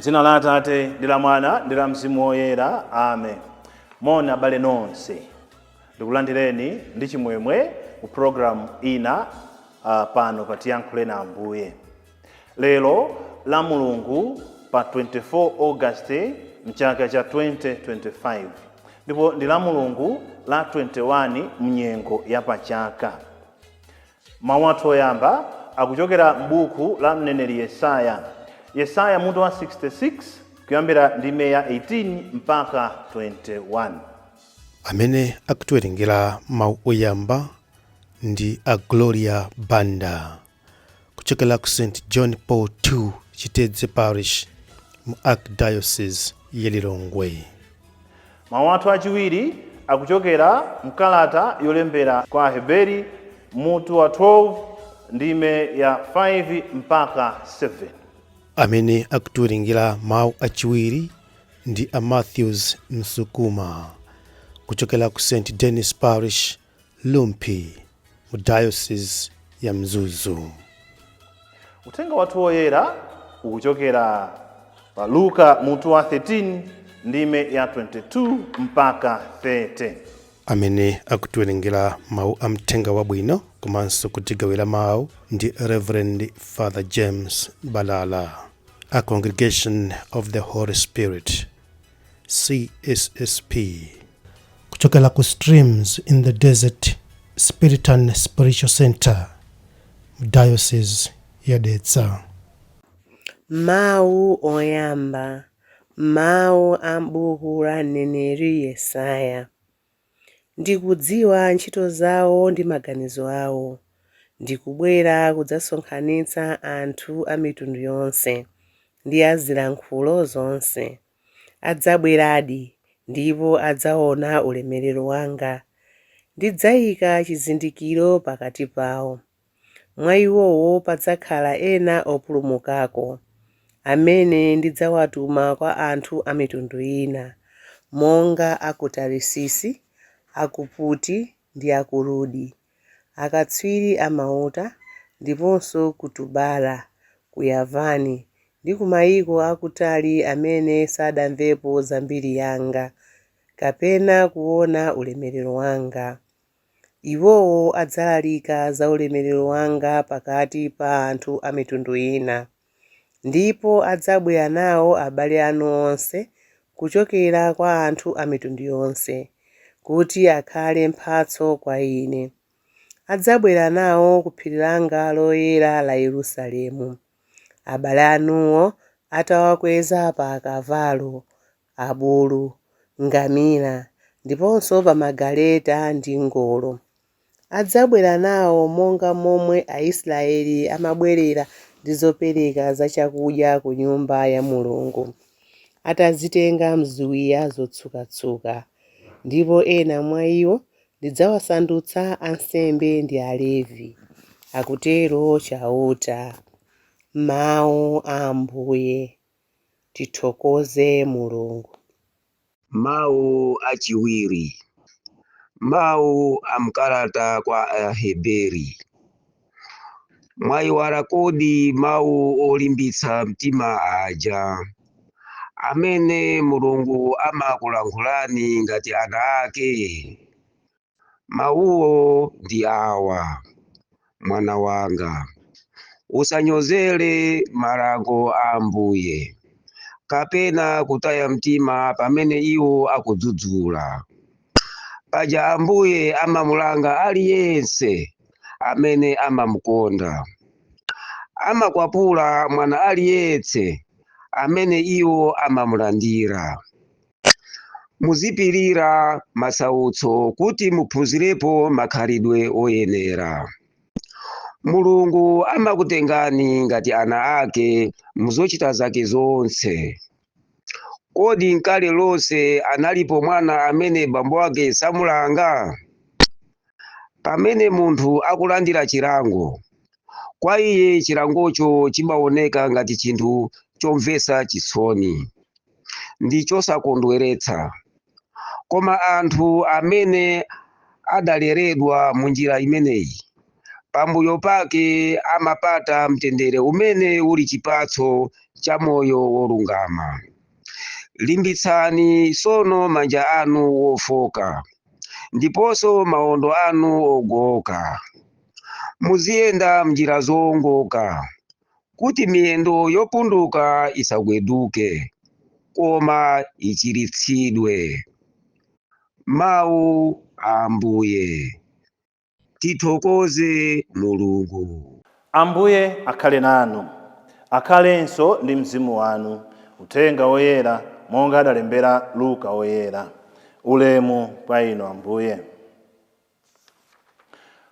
Muzina la Atate ndi la Mwana ndi la Mzimu Woyera. Amen. Moni abale nonse. Ndikulandireni ndi chimwemwe ku program ina pano pa Tiyankhule na Ambuye. Lero la Mulungu pa 24 August mchaka cha 2025. Ndipo ndi la Mulungu la 21 mnyengo ya pachaka. Mawu athu oyamba akuchokera m'buku la mneneri Yesaya. Yesaya mutu wa 66 kuyambira ndime ya 18 mpaka 21. Amene akutiwerengera mawu oyamba ndi a Gloria Banda kuchokera ku St. John Paul II Chitedze Parish mu Archdiocese ya Lilongwe. Mawu athu achiwiri akuchokera mkalata yolembera kwa Aheberi mutu wa 12 ndime ya 5 mpaka 7. Amene akutiwerengera mawu achiwiri ndi a Matthews Msukuma kuchokera ku St. Denis Parish Lumpi mu Diocese ya Mzuzu. Uthenga wathu woyera ukuchokera pa Luka mutu wa 13 ndime ya 22 mpaka 30. Amene akutiwerengera mawu a mthenga wabwino komanso kutigawira mawu ndi Reverend Father James Balala, a Congregation of the Holy Spirit, CSSP, kuchokera ku Streams in the Desert Spiritan Spiritual Center, Diocese ya Dedza. Mawu oyamba, mawu a m'buku la mneneri Yesaya. Ndikudziwa ntchito zawo ndi maganizo awo. Ndikubwera kudzasonkhanitsa anthu a mitundu yonse ndi a zilankhulo zonse. Adzabweradi ndipo adzaona ulemerero wanga. Ndidzayika chizindikiro pakati pawo. Mwa iwowo padzakhala ena opulumukako, amene ndidzawatuma kwa anthu a mitundu ina, monga a ku Tarisisi, a ku Puti ndi a ku Ludi, akatswiri a mauta, ndiponso ku Tubala, ku Yavani ndi ku mayiko akutali amene sadamvepo zambiri yanga, kapena kuona ulemerero wanga. Iwowo adzalalika za ulemerero wanga pakati pa anthu a mitundu ina. Ndipo adzabwera nawo abale anu onse kuchokera kwa anthu a mitundu yonse, kuti akhale mphatso kwa ine. Adzabwera nawo ku phiri langa loyera la Yerusalemu. Abale anuwo atawakweza pa akavalo, abulu, ngamira, ndiponso pa magaleta ndi ngolo. Adzabwera nawo monga momwe Aisraeli amabwerera ndi zopereka za chakudya ku nyumba ya Mulungu, atazitenga mziwiya zotsukatsuka. Ndipo ena mwa iwo ndidzawasandutsa ansembe ndi Alevi, akutero chauta. Mawu a Ambuye. Tithokoze Mulungu. Mawu achiwiri. Mawu a mkalata kwa Aheberi. Mwayiwala kodi mawu olimbitsa mtima aja, amene Mulungu amakulankhulani ngati ana ake? Mawuwo ndi awa: mwana wanga, usanyozere malango a Ambuye, kapena kutaya mtima pamene iwo akudzudzula. Paja Ambuye amamulanga aliyense amene amamukonda. Amakwapula mwana aliyense amene iwo amamulandira. Muzipirira masautso kuti muphunzirepo makhalidwe oyenera. Mulungu amakutengani ngati ana ake muzochita zake zonse. Kodi nkale lonse analipo mwana amene bambo ake samulanga? Pamene munthu akulandira chilango, kwa iye chilangocho chimaoneka ngati chinthu chomvetsa chisoni ndi chosakondweretsa. Koma anthu amene adaleredwa mu njira imeneyi, pambuyo pake amapata mtendere umene uli chipatso cha moyo wolungama. Limbitsani sono manja anu wofoka ndiponso maondo anu ogoka. Muziyenda mnjira zowongoka kuti miyendo yopunduka isagweduke koma ichiritsidwe. Mawu a Ambuye. Tithokoze Mulungu. Ambuye akhale nanu, akhalenso ndi mzimu wanu. Uthenga woyera monga adalembera Luka woyera. Ulemu kwa inu Ambuye.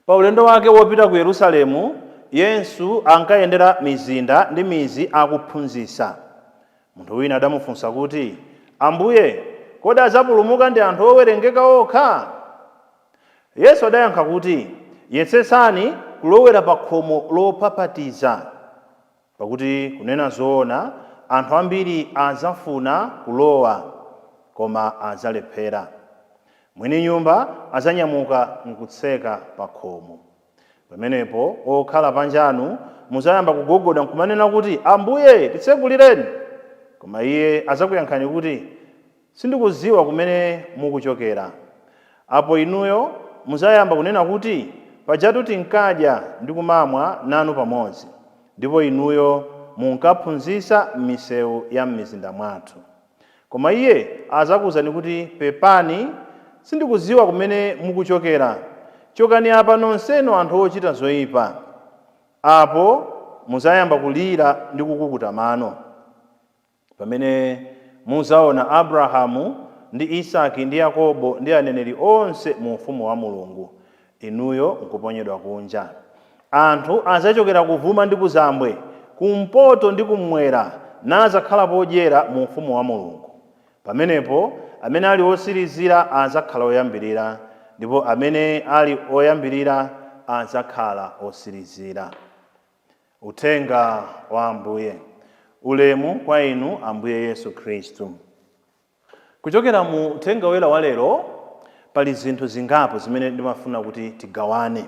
Pa ulendo wake wopita ku Yerusalemu, Yesu ankayendera mizinda ndi mizi akuphunzitsa. Munthu wina adamufunsa kuti, Ambuye, kodi adzapulumuka ndi anthu owerengeka okha? Yesu adayankha kuti, yesesani kulowera pa khomo lopapatiza, pakuti kunena zoona anthu ambiri adzafuna kulowa koma adzalephera. Mwini nyumba adzanyamuka nkutseka pa khomo. Pamenepo okhala panjanu muzayamba kugogoda nkumanena kuti, Ambuye, titsekulireni. Koma iye adzakuyankhani kuti, sindikudziwa kumene mukuchokera. Apo inuyo muzayamba kunena kuti, pajatu tinkadya ndi kumamwa nanu pamodzi, ndipo inuyo munkaphunzitsa m'misewu ya m'mizinda mwathu. Koma iye adzakuwuzani kuti, pepani, sindikudziwa kumene mukuchokera. Chokani apa nonsenu anthu ochita zoyipa. Apo muzayamba kulira ndi kukukuta mano. Pamene muzaona Abrahamu ndi Isaki ndi Yakobo ndi aneneri onse mu ufumu wa Mulungu, inuyo nkuponyedwa kunja. Anthu adzachokera kuvuma ndi kuzambwe, kumpoto ndi kummwera, nadzakhala podyera mu ufumu wa Mulungu. Pamenepo amene ali osirizira adzakhala oyambirira, ndipo amene ali oyambirira adzakhala osirizira. Uthenga wa Ambuye. Ulemu kwa inu Ambuye Yesu Khristu. Kuchokera mu uthenga woyera wa lero, pali zinthu zingapo zimene ndimafuna kuti tigawane.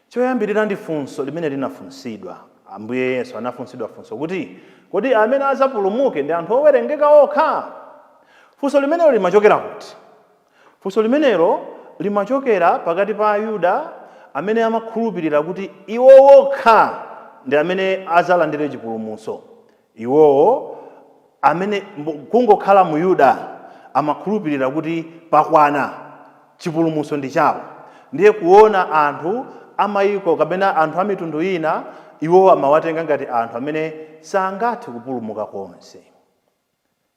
Choyambirira ndi funso limene linafunsidwa. Ambuye Yesu anafunsidwa funso kuti, kodi amene adzapulumuke ndi anthu owerengeka okha? Funso limenelo limachokera kuti? Funso limenelo limachokera pakati pa Ayuda amene amakhulupirira kuti iwo okha ndi amene adzalandire chipulumutso. Iwowo amene kungokhala mu Yuda amakhulupirira kuti pakwana chipulumutso ndi chawo. Ndiye kuona anthu amayiko kapena anthu a mitundu ina, iwowo amawatenga ngati anthu amene sangathe kupulumuka konse.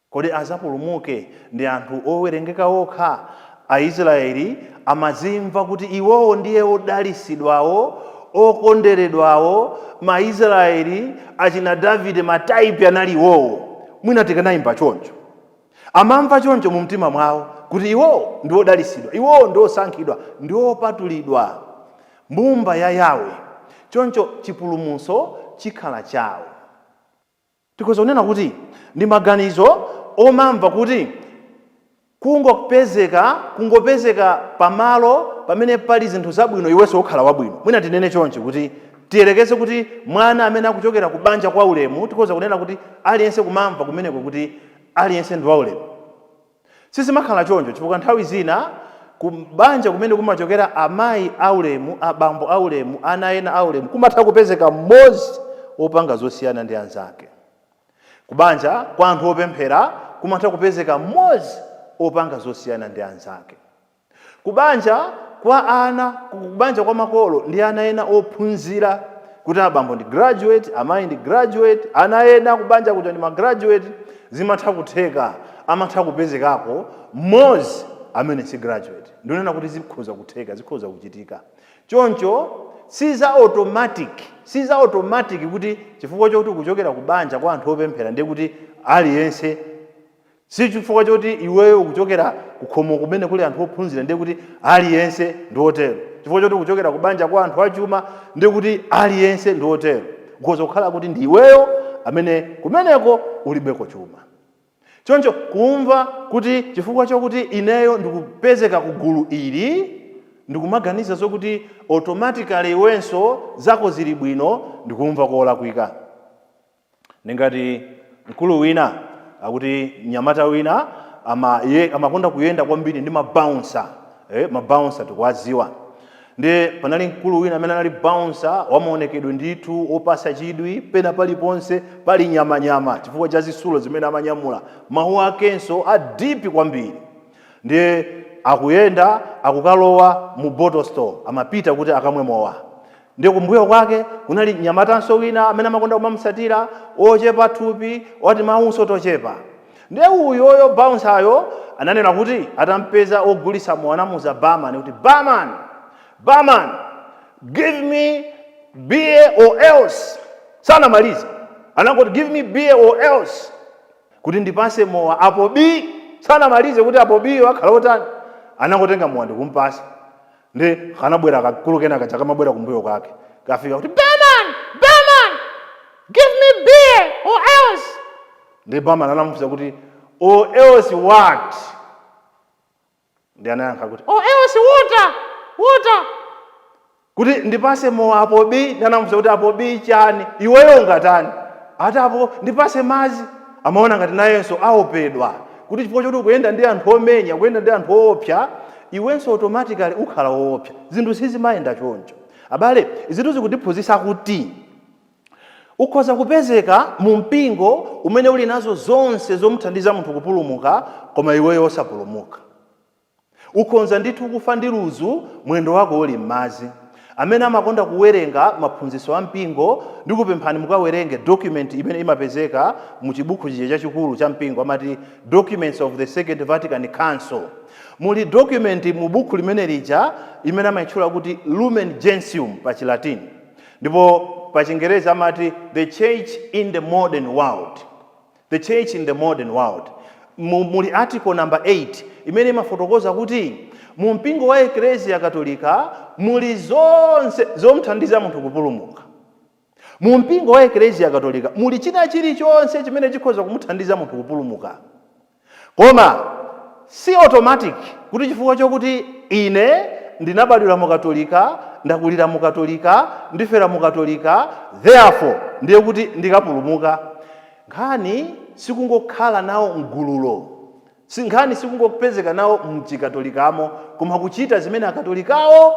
Kodi adzapulumuke ndi anthu owerengeka okha? Aisraeli amazimva kuti iwowo ndiye odalisidwawo, okonderedwawo. Maisraeli achina Davide mataipi anali iwowo. Mwina tikanayimba choncho. Amamva choncho mu mtima mwawo kuti iwowo ndi odalisidwa, iwowo ndi osankhidwa, ndi opatulidwa, mbumba ya Yawe. Choncho chipulumutso chikhala chawo. Tikhoza kunena kuti ndi maganizo omamva kuti kungopezeka pamalo pamene pali zinthu zabwino iwenso okhala wabwino. Mwina tinene choncho kuti tiyelekeze kuti mwana amene akuchokera ku banja kwa ulemu, tikhoza kunena kuti aliyense kumamva kumeneko kuti aliyense ndi waulemu. Sizimakhala choncho chifukwa nthawi zina ku banja kumene kumachokera amayi aulemu, abambo aulemu, ana ena aulemu, kumatha kupezeka mmodzi opanga zosiyana ndi anzake. Kubanja kwa anthu opemphera kumatha kupezeka mmodzi opanga zosiyana ndi anzake. Kubanja kwa ana, kubanja kwa makolo ndi ana ena ophunzira, kuti abambo ndi graduate, amayi ndi graduate, ana ena kubanja kuti ndi graduate, zimatha kutheka, amatha kupezekako mmodzi amene si graduate. Ndinena kuti zikhoza kutheka, zikhoza kuchitika. Choncho siza automatic kuti chifukwa chokuti kuchokera kubanja kwa anthu opemphera ndiye kuti aliyense, si chifukwa chokuti iweyo kuchokera kukhomo kumene kuli anthu ophunzira ndiye kuti aliyense ndi otero, chifukwa chokuti kuchokera kubanja kwa anthu achuma ndiye kuti aliyense ndi otero. Kukhoza kukhala kuti ndi iweyo amene kumeneko ulibeko chuma. Choncho kumva kuti chifukwa chokuti ineyo ndikupezeka ku gulu ili ndikumaganiza zokuti automatically iwenso zako zili bwino ndikumva kolakwika. Ningati mkulu wina akuti mnyamata wina amakonda kuyenda kwambiri ndi mabouncer. Mabouncer tikuwadziwa. Ndi panali mkulu wina amene anali bouncer wamaonekedwe ndithu opasa chidwi, pena paliponse pali nyamanyama chifukwa cha zisulo zimene amanyamula. Mawu akenso adipi kwambiri. Ndi akuyenda akukalowa mu bottle store, amapita kuti akamwe mowa. Ndi kumbuyo kwake kunali nyamatanso wina amene amakonda kumamusatira, ochepa thupi, wati mawunso tochepa. Ndi uyoyo bounceryo ananena kuti atampeza ogulisa mwanamuza barman kuti barman, give me beer or else. Sana maliza. Anangoti give me beer or else. Kuti ndipase mowa apo bi. Sana malize kuti apo bi wakhala otani. Anangotenga mowa ndikumpasa. Ndi kanabwera kakulu kena kacha kamabwera kumbuyo kwake. Kafika kuti barman, give me beer or else. Ndi barman anamufunsa kuti or else what? Ndi anayankha kuti or else water. Kuti ndipase mowa apo bi, ndanamufunsa kuti apo bi chani, iweyo ngatani. Ati apo ndipase mazi. Amaona ngati nayenso aopedwa. Kuti chifukwa choti kuyenda ndi anthu omenya, kuyenda ndi anthu oopsa, iwenso automatically ukhala woopsa. Zinthu sizimayenda choncho. Abale, zinthu zikutiphunzitsa kuti ukhoza kupezeka mu mpingo umene uli nazo zonse zomuthandiza munthu kupulumuka, koma iweyo osapulumuka. Ukhonza ndithu kufa ndi ludzu mwendo wako uli m'madzi. Amene amakonda kuwerenga maphunzitso a mpingo ndikupemphani mukawerenge document imene imapezeka mu chibuku chije chachikulu cha mpingo amati Documents of the Second Vatican Council. Muli document mu buku limene lija imene amayitchula kuti Lumen Gentium pa Chilatini. Ndipo pa Chingereza amati The Church in the Modern World. The Church in the Modern World. Muli article number 8 imene imafotokoza kuti mu mpingo wa Ecclesia Katolika muli zonse zomuthandiza munthu kupulumuka. Mu mpingo wa Ecclesia Katolika muli china chilichonse chimene chikhoza kumuthandiza munthu kupulumuka. Koma si automatic kuti chifukwa chokuti ine ndinabadwira mu Katolika, ndakulira mu Katolika, ndifera mu Katolika, therefore ndiye kuti ndikapulumuka. Nkhani sikungokhala nawo mgululo. Nkhani sikungopezeka nawo mchikatolikamo, koma kuchita zimene akatolikawo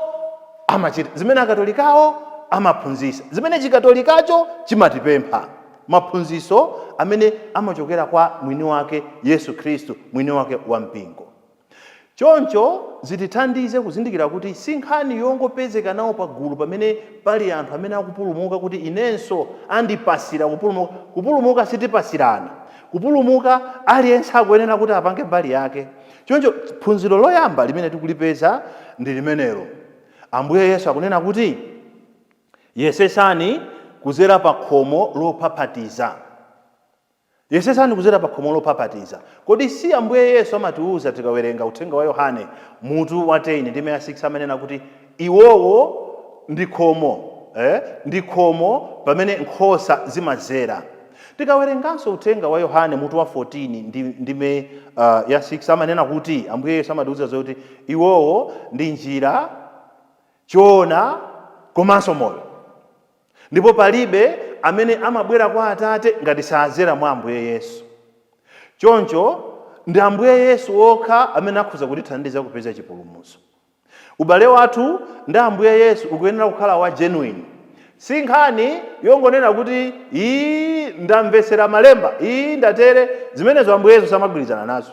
amachita, zimene akatolikawo amaphunzitsa, zimene chikatolikacho chimatipempha. Maphunzitso amene amachokera kwa mwini wake Yesu Khristu, mwini wake wa mpingo. Choncho zitithandize kuzindikira kuti si nkhani yongopezeka nawo pagulu pamene pali anthu amene akupulumuka kuti inenso andipasira kupulumuka. Kupulumuka sitipasirana. Kupulumuka aliyense akuyenera kuti apange mbali yake. Choncho phunziro loyamba limene tikulipeza ndi limenelo. Ambuye Yesu akunena kuti yesesani kuzera pa khomo lophapatiza. Yesesani kuzera pa khomo lophapatiza. Kodi si Ambuye Yesu amatiuza tikawerenga uthenga wa Yohane mutu wa 10 ndi 6 amanena kuti iwowo ndi khomo, ndi khomo pamene nkhosa zimazera. Tikawerenganso uthenga wa Yohane mutu wa 14 ndime ya 6 amanena kuti Ambuye Yesu amatiuza kuti iwowo ndi njira, choona komanso moyo. Ndipo palibe amene amabwera kwa Atate ngati sazera mwa Ambuye Yesu. Choncho ndi Ambuye Yesu okha amene akhoza kutithandiza kupeza chipulumutso. Ubale wathu ndi Ambuye Yesu ukuyenera kukhala wa genuine. Si nkhani yongonena kuti ndamvesera malemba, ndatere, zimenezo Ambuye Yesu samagwirizana nazo.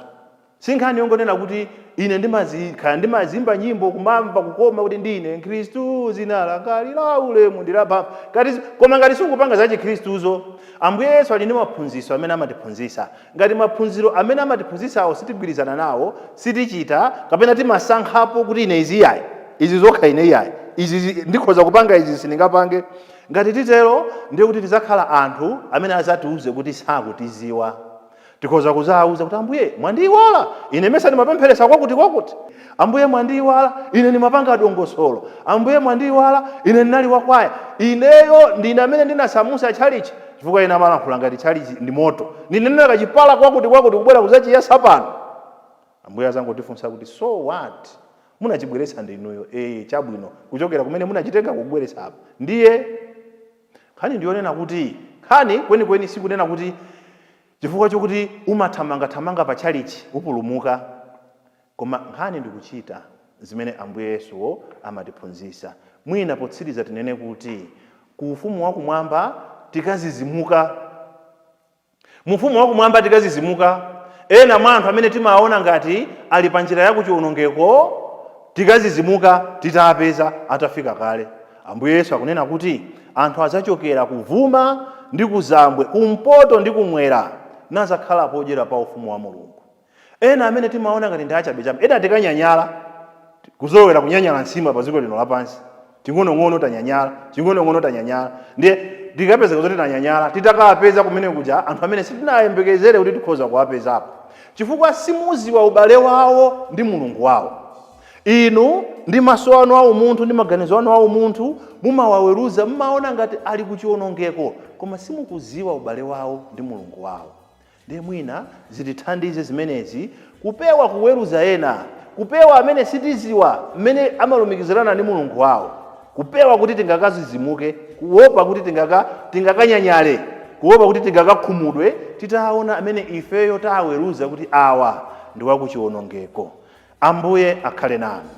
Si nkhani yongonena kuti ine ndimazimba nyimbo kumamva kukoma kuti ndine Khristu zina langa la ulemu ndilapa. Koma ngati sikupanga za Chikhristuzo, Ambuye Yesu ali ndi maphunzitso amene amatiphunzitsa. Ngati maphunziro amene amatiphunzitsawo sitigwirizana nawo, sitichita kapena timasankhapo kuti ine iziyayi, izi zokha ine iyayi, izi ndikhoza kupanga izi sindingapange. Ngati titero ndiye kuti tizakhala anthu amene azatiuze kuti sakutiziwa. Tikhoza kuzauza kuti Ambuye mwandiyiwala, ine mesa ndimapempheresa kwakuti. Ambuye mwandiyiwala, ine ndimapanga dongosolo. Ambuye mwandiyiwala, ine ndinali wakwaya. Ineyo ndine amene ndinasamusa chalichi. Chifukwa ine amalankhula ngati chalichi ndi moto. Ndinenera kachipala kwakuti kubwera kuzachiya sapano. Ambuye azangotifunsa kuti so what? munachibweretsa ndinuyo chabwino kuchokera kumene munachitenga kubweretsa apa. Ndiye nkhani ndionena kuti nkhani kwenikweni sikunena kuti chifukwa chokuti umathamanga pa chalichi upulumuka, koma nkhani ndikuchita zimene Ambuye Yesuwo amatiphunzitsa. Mwina potsiriza tinene kuti ku ufumu wakumwamba tikazizimuka. Mu ufumu wakumwamba tikazizimuka. Ena mwa anthu amene timaona ngati ali pa njira ya kuchiwonongeko tikazizimuka titapeza atafika kale. Ambuye Yesu akunena kuti anthu adzachokera kuvuma ndi kuzambwe, kumpoto ndi kumwera, nazakhala podyera pa ufumu wa Mulungu. Ena amene timaona ngati ndi achabechabe, ena tikanyanyala kuzowera kunyanyala nsima pa dziko lino lapansi. Ting'onong'ono tanyanyala. Ndiye tikapeza kuti tanyanyala titakapeza kumene kuja anthu amene sitinayembekezere kuti tikhoza kuwapezapo, chifukwa simuziwa ubale wawo ndi Mulungu wawo. Inu ndi maso anu a umunthu ndi maganizo anu a umunthu mumawaweruza, mumaona ngati ali kuchiwonongeko, koma simukuziwa ubale wawo ndi Mulungu wawo. Ndiye mwina zitithandize zimenezi kupewa kuweruza ena, kupewa amene sitiziwa mmene amalumikizirana ndi Mulungu wawo, kupewa kuti tingakazizimuke, kuopa kuti tingakanyanyale, kuopa kuti tingakakhumudwe titaona amene ifeyo taweruza kuti awa ndi wakuchiwonongeko. Ambuye akhale nanu.